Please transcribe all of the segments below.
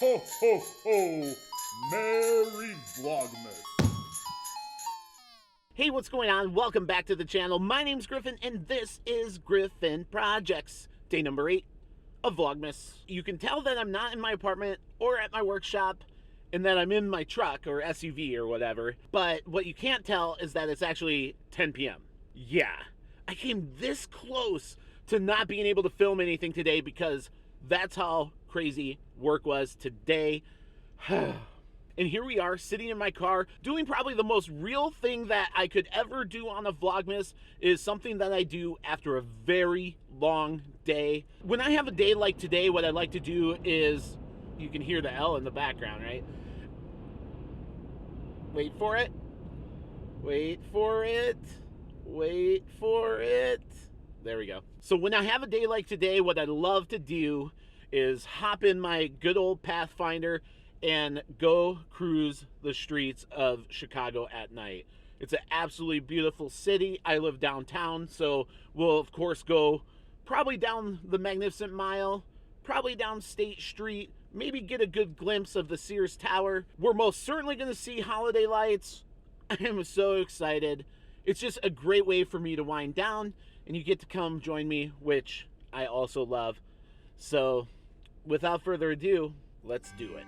Ho, ho, ho! Merry Vlogmas! Hey, what's going on? Welcome back to the channel. My name's Griffin, and this is Griffin Projects, day number 8 of Vlogmas. You can tell that I'm not in my apartment or at my workshop, and that I'm in my truck or SUV or whatever, but what you can't tell is that it's actually 10 p.m. Yeah, I came this close to not being able to film anything today because that's how crazy work was today. And here we are sitting in my car doing probably the most real thing that I could ever do on a Vlogmas, is something that I do after a very long day. When I have a day like today, what I like to do is, you can hear the L in the background, right? Wait for it. Wait for it. Wait for it. There we go. So when I have a day like today, what I love to do is hop in my good old Pathfinder and go cruise the streets of Chicago at night. It's an absolutely beautiful city. I live downtown, so we'll of course go probably down the Magnificent Mile, probably down State Street, maybe get a good glimpse of the Sears Tower. We're most certainly going to see holiday lights. I am so excited. It's just a great way for me to wind down, and you get to come join me, which I also love. So without further ado, let's do it.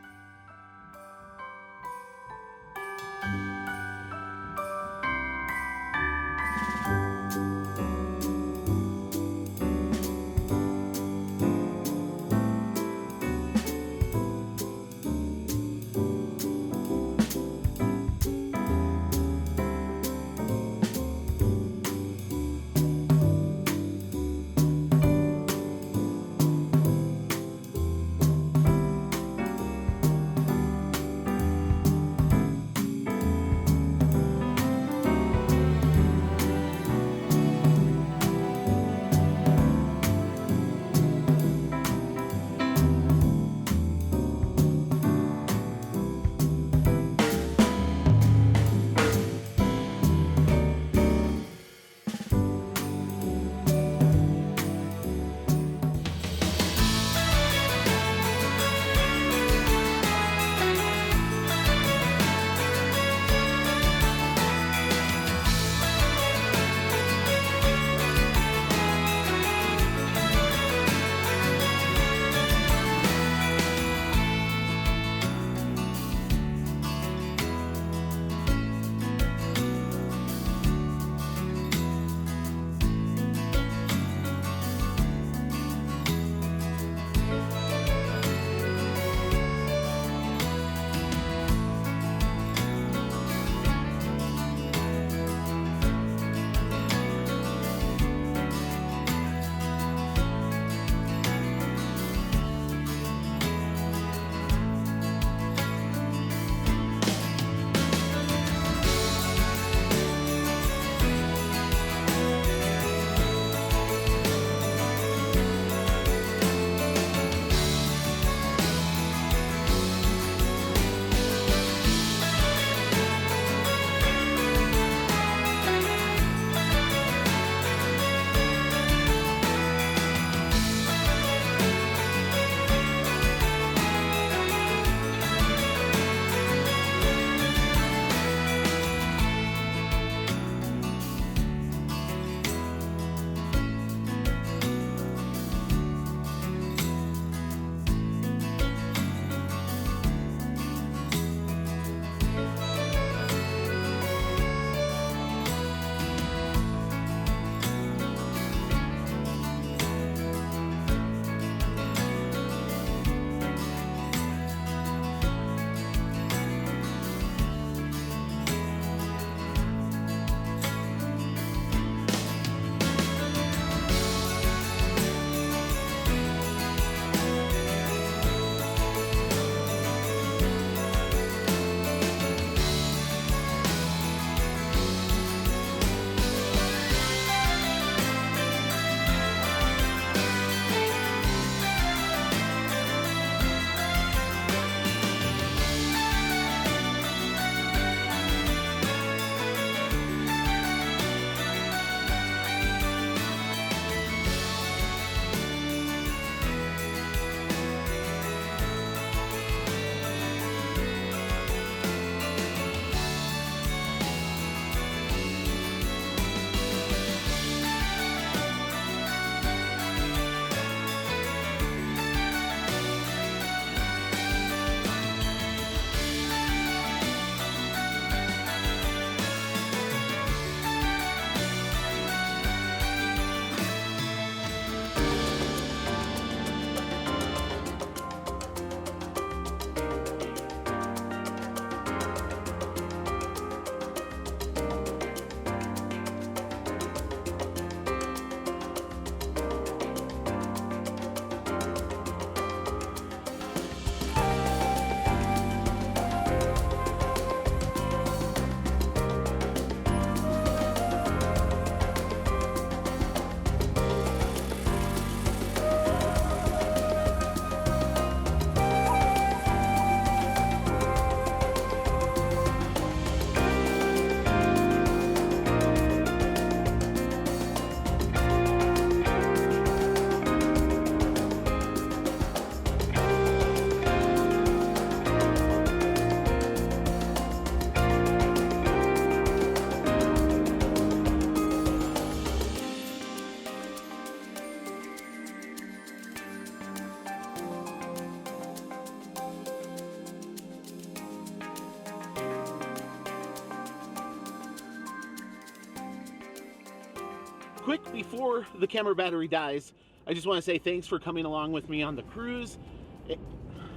quick before the camera battery dies, I just want to say thanks for coming along with me on the cruise.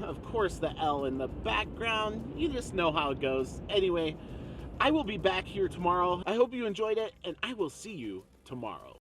Of course, the L in the background, you just know how it goes. Anyway, I will be back here tomorrow. I hope you enjoyed it, and I will see you tomorrow.